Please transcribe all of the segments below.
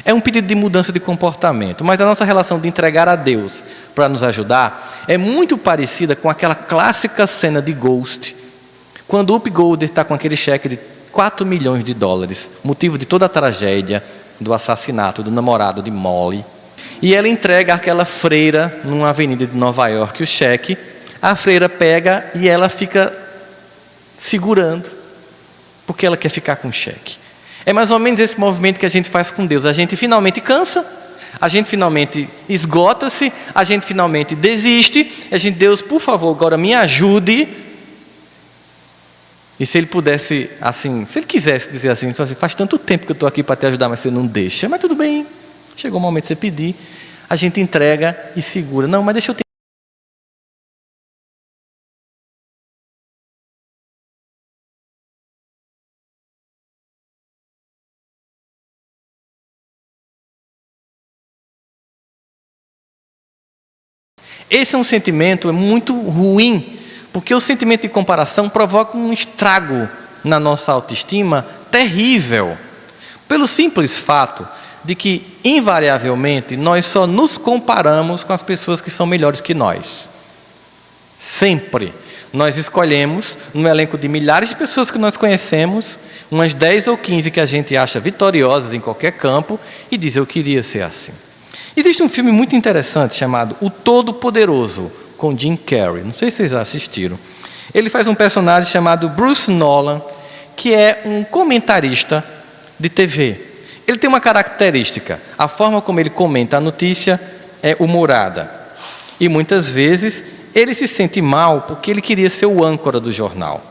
é um pedido de mudança de comportamento, mas a nossa relação de entregar a Deus para nos ajudar é muito parecida com aquela clássica cena de Ghost, quando o Whoopi Goldberg está com aquele cheque de $4 milhões, motivo de toda a tragédia do assassinato do namorado de Molly. E ela entrega àquela freira, numa avenida de Nova York, o cheque. A freira pega e ela fica segurando, porque ela quer ficar com o cheque. É mais ou menos esse movimento que a gente faz com Deus. A gente finalmente cansa, a gente finalmente esgota-se, a gente finalmente desiste. A gente, Deus, por favor, agora me ajude. E se ele pudesse, assim, se ele quisesse dizer assim, faz tanto tempo que eu estou aqui para te ajudar, mas você não deixa. Mas tudo bem, chegou o momento de você pedir. A gente entrega e segura. Não, mas deixa eu tentar. Esse é um sentimento muito ruim, porque o sentimento de comparação provoca um estrago na nossa autoestima terrível, pelo simples fato de que, invariavelmente, nós só nos comparamos com as pessoas que são melhores que nós. Sempre. Nós escolhemos, no elenco de milhares de pessoas que nós conhecemos, umas 10 ou 15 que a gente acha vitoriosas em qualquer campo, e diz, eu queria ser assim. Existe um filme muito interessante chamado O Todo-Poderoso, com Jim Carrey. Não sei se vocês já assistiram. Ele faz um personagem chamado Bruce Nolan, que é um comentarista de TV. Ele tem uma característica. A forma como ele comenta a notícia é humorada. E muitas vezes ele se sente mal porque ele queria ser o âncora do jornal.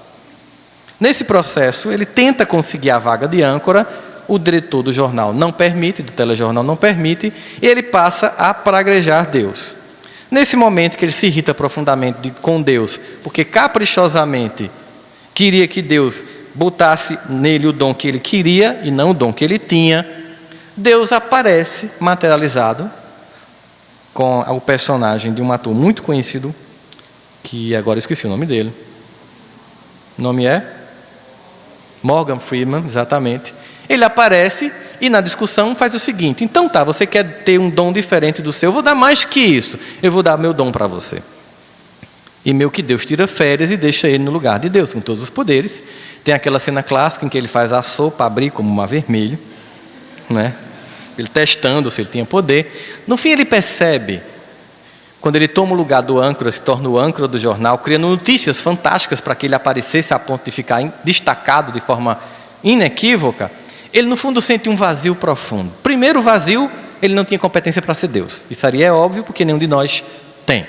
Nesse processo, ele tenta conseguir a vaga de âncora. O diretor do jornal não permite, do telejornal não permite, e ele passa a praguejar Deus. Nesse momento que ele se irrita profundamente com Deus, porque caprichosamente queria que Deus botasse nele o dom que ele queria e não o dom que ele tinha, Deus aparece materializado com o personagem de um ator muito conhecido, que agora esqueci o nome dele. O nome é? Morgan Freeman, exatamente. Ele aparece e na discussão faz o seguinte, então tá, você quer ter um dom diferente do seu, eu vou dar mais que isso, eu vou dar meu dom para você. E meio que Deus tira férias e deixa ele no lugar de Deus, com todos os poderes. Tem aquela cena clássica em que ele faz a sopa abrir como mar vermelho, né? Ele testando se ele tinha poder. No fim ele percebe, quando ele toma o lugar do âncora, se torna o âncora do jornal, criando notícias fantásticas para que ele aparecesse a ponto de ficar destacado de forma inequívoca, ele no fundo sente um vazio profundo. Primeiro vazio, ele não tinha competência para ser Deus. Isso aí é óbvio, porque nenhum de nós tem,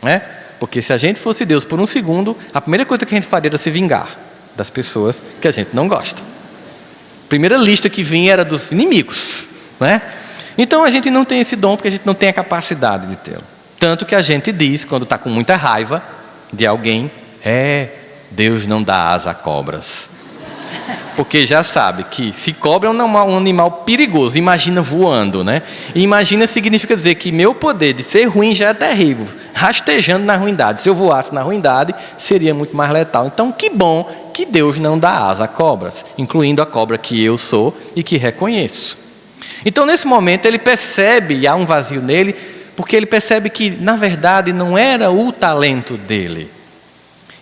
né? Porque se a gente fosse Deus por um segundo, a primeira coisa que a gente faria era se vingar das pessoas que a gente não gosta. A primeira lista que vinha era dos inimigos, né? Então a gente não tem esse dom porque a gente não tem a capacidade de tê-lo. Tanto que a gente diz, quando está com muita raiva de alguém, Deus não dá asa a cobras. Porque já sabe que se cobra é um animal perigoso, imagina voando, né? E imagina significa dizer que meu poder de ser ruim já é terrível, rastejando na ruindade. Se eu voasse na ruindade, seria muito mais letal. Então, que bom que Deus não dá asa a cobras, incluindo a cobra que eu sou e que reconheço. Então, nesse momento, ele percebe, e há um vazio nele, porque ele percebe que, na verdade, não era o talento dele.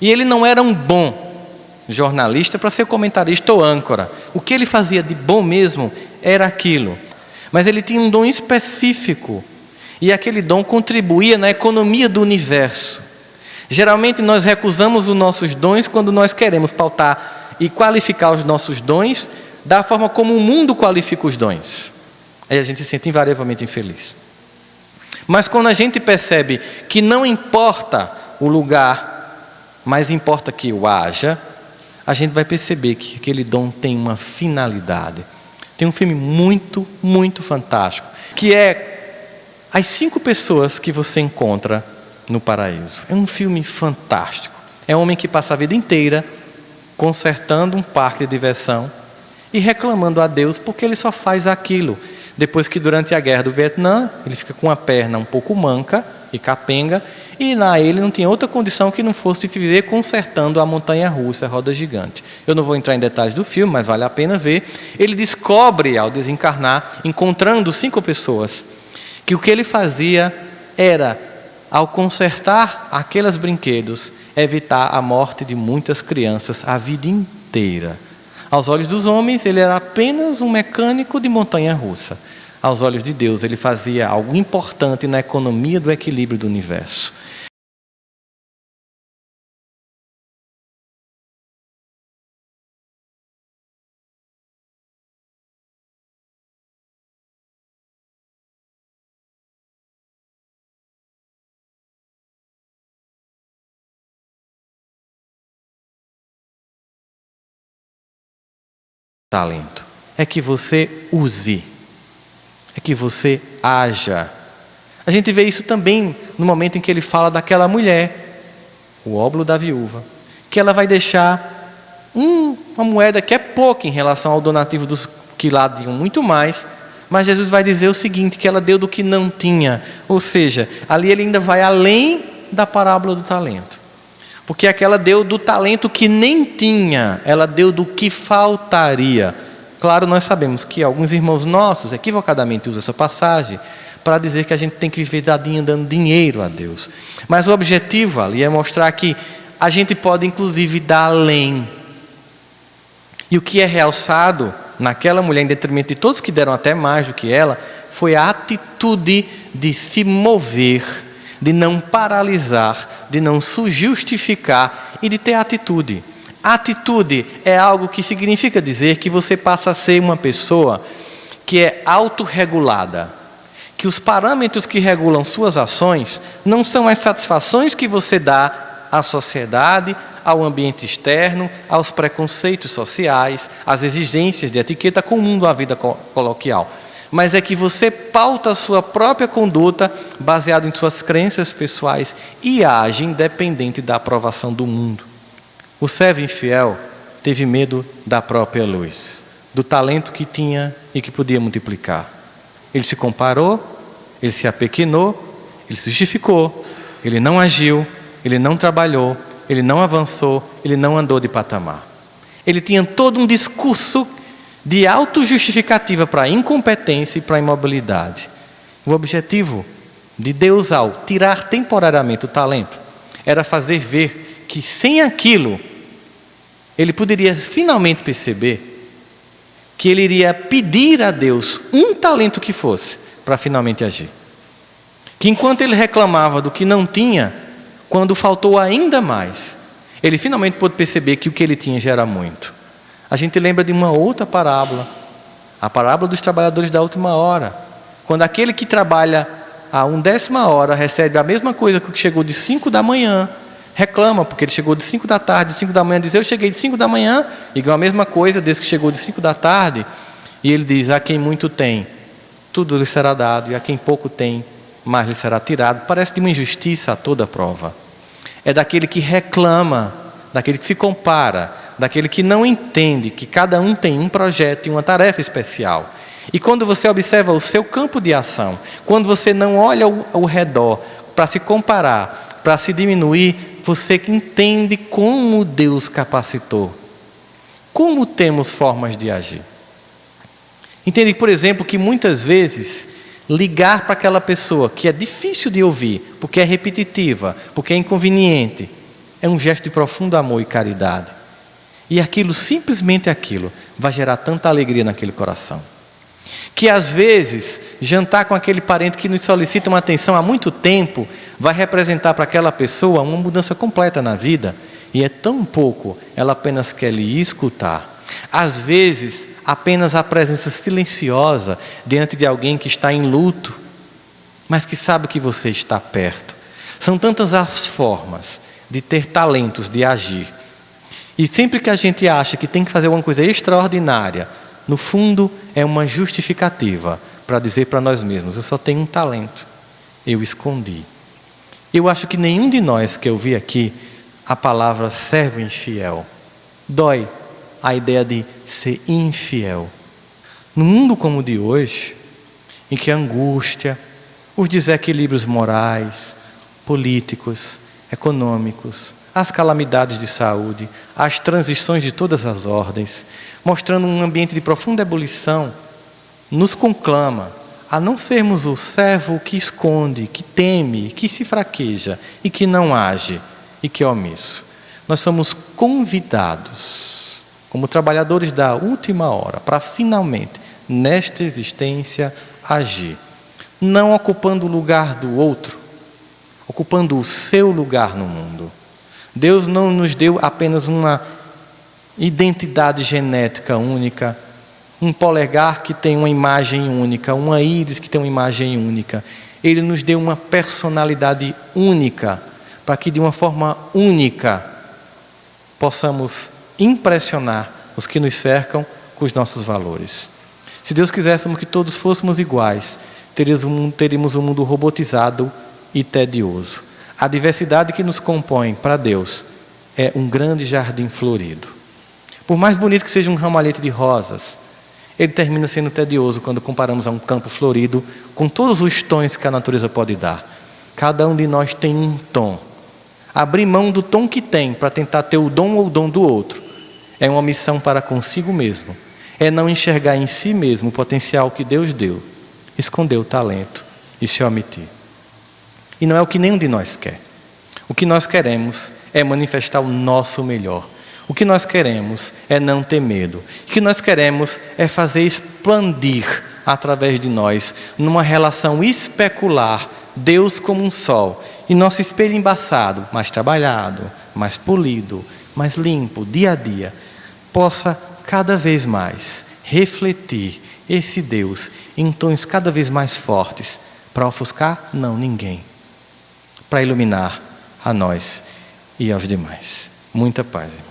E ele não era um bom jornalista para ser comentarista ou âncora. O que ele fazia de bom mesmo era aquilo. Mas ele tinha um dom específico. E aquele dom contribuía na economia do universo. Geralmente nós recusamos os nossos dons quando nós queremos pautar e qualificar os nossos dons da forma como o mundo qualifica os dons. Aí a gente se sente invariavelmente infeliz. Mas quando a gente percebe que não importa o lugar, mas importa que o haja, a gente vai perceber que aquele dom tem uma finalidade. Tem um filme muito, muito fantástico, que é As 5 Pessoas que Você Encontra no Paraíso. É um filme fantástico. É um homem que passa a vida inteira consertando um parque de diversão e reclamando a Deus porque ele só faz aquilo. Depois que durante a guerra do Vietnã, ele fica com a perna um pouco manca e capenga, e lá ele não tinha outra condição que não fosse viver consertando a montanha-russa, a roda gigante. Eu não vou entrar em detalhes do filme, mas vale a pena ver. Ele descobre, ao desencarnar, encontrando 5 pessoas, que o que ele fazia era, ao consertar aqueles brinquedos, evitar a morte de muitas crianças a vida inteira. Aos olhos dos homens, ele era apenas um mecânico de montanha-russa. Aos olhos de Deus, ele fazia algo importante na economia do equilíbrio do universo. Talento é que você use, é que você haja. A gente vê isso também no momento em que ele fala daquela mulher, o óbolo da viúva, que ela vai deixar uma moeda que é pouca em relação ao donativo dos que lá diam muito mais, mas Jesus vai dizer o seguinte, que ela deu do que não tinha, ou seja, ali ele ainda vai além da parábola do talento. Porque aquela deu do talento que nem tinha, ela deu do que faltaria. Claro, nós sabemos que alguns irmãos nossos equivocadamente usam essa passagem para dizer que a gente tem que viver dadinho dando dinheiro a Deus. Mas o objetivo ali é mostrar que a gente pode inclusive dar além. E o que é realçado naquela mulher, em detrimento de todos que deram até mais do que ela, foi a atitude de se mover, de não paralisar, de não se justificar e de ter atitude. Atitude é algo que significa dizer que você passa a ser uma pessoa que é autorregulada, que os parâmetros que regulam suas ações não são as satisfações que você dá à sociedade, ao ambiente externo, aos preconceitos sociais, às exigências de etiqueta comum da vida coloquial. Mas é que você pauta a sua própria conduta baseado em suas crenças pessoais e age independente da aprovação do mundo. O servo infiel teve medo da própria luz, do talento que tinha e que podia multiplicar. Ele se comparou, ele se apequenou, ele se justificou, ele não agiu, ele não trabalhou, ele não avançou, ele não andou de patamar. Ele tinha todo um discurso de autojustificativa para a incompetência e para a imobilidade. O objetivo de Deus, ao tirar temporariamente o talento, era fazer ver que sem aquilo, ele poderia finalmente perceber que ele iria pedir a Deus um talento que fosse, para finalmente agir. Que enquanto ele reclamava do que não tinha, quando faltou ainda mais, ele finalmente pôde perceber que o que ele tinha já era muito. A gente lembra de uma outra parábola, a parábola dos trabalhadores da última hora, quando aquele que trabalha a 1/10 hora recebe a mesma coisa que o que chegou de 5 da manhã, reclama porque ele chegou de 5 da tarde, de 5 da manhã, diz, eu cheguei de 5 da manhã, e ganhou a mesma coisa desde que chegou de 5 da tarde, e ele diz, a quem muito tem, tudo lhe será dado, e a quem pouco tem, mais lhe será tirado. Parece de uma injustiça a toda prova. É daquele que reclama, daquele que se compara, daquele que não entende que cada um tem um projeto e uma tarefa especial. E quando você observa o seu campo de ação, quando você não olha ao redor para se comparar, para se diminuir, você entende como Deus capacitou. Como temos formas de agir. Entende, por exemplo, que muitas vezes ligar para aquela pessoa que é difícil de ouvir, porque é repetitiva, porque é inconveniente, é um gesto de profundo amor e caridade. E aquilo, simplesmente aquilo, vai gerar tanta alegria naquele coração. Que às vezes, jantar com aquele parente que nos solicita uma atenção há muito tempo, vai representar para aquela pessoa uma mudança completa na vida, e é tão pouco, ela apenas quer lhe escutar. Às vezes, apenas a presença silenciosa diante de alguém que está em luto, mas que sabe que você está perto. São tantas as formas de ter talentos, de agir. E sempre que a gente acha que tem que fazer alguma coisa extraordinária, no fundo é uma justificativa para dizer para nós mesmos, eu só tenho um talento, eu escondi. Eu acho que nenhum de nós que eu vi aqui a palavra servo infiel. Dói a ideia de ser infiel. No mundo como o de hoje, em que a angústia, os desequilíbrios morais, políticos, econômicos, as calamidades de saúde, as transições de todas as ordens, mostrando um ambiente de profunda ebulição, nos conclama a não sermos o servo que esconde, que teme, que se fraqueja e que não age e que é omisso. Nós somos convidados, como trabalhadores da última hora, para finalmente, nesta existência, agir. Não ocupando o lugar do outro, ocupando o seu lugar no mundo. Deus não nos deu apenas uma identidade genética única, um polegar que tem uma imagem única, uma íris que tem uma imagem única. Ele nos deu uma personalidade única, para que de uma forma única possamos impressionar os que nos cercam com os nossos valores. Se Deus quiséssemos que todos fôssemos iguais, teríamos um mundo robotizado e tedioso. A diversidade que nos compõe para Deus é um grande jardim florido. Por mais bonito que seja um ramalhete de rosas, ele termina sendo tedioso quando comparamos a um campo florido com todos os tons que a natureza pode dar. Cada um de nós tem um tom. Abrir mão do tom que tem para tentar ter o dom ou o dom do outro é uma missão para consigo mesmo. É não enxergar em si mesmo o potencial que Deus deu, esconder o talento e se omitir. E não é o que nenhum de nós quer. O que nós queremos é manifestar o nosso melhor. O que nós queremos é não ter medo. O que nós queremos é fazer expandir através de nós, numa relação especular, Deus como um sol. E nosso espelho embaçado, mais trabalhado, mais polido, mais limpo, dia a dia, possa cada vez mais refletir esse Deus em tons cada vez mais fortes. Para ofuscar? Não, ninguém. Para iluminar a nós e aos demais. Muita paz.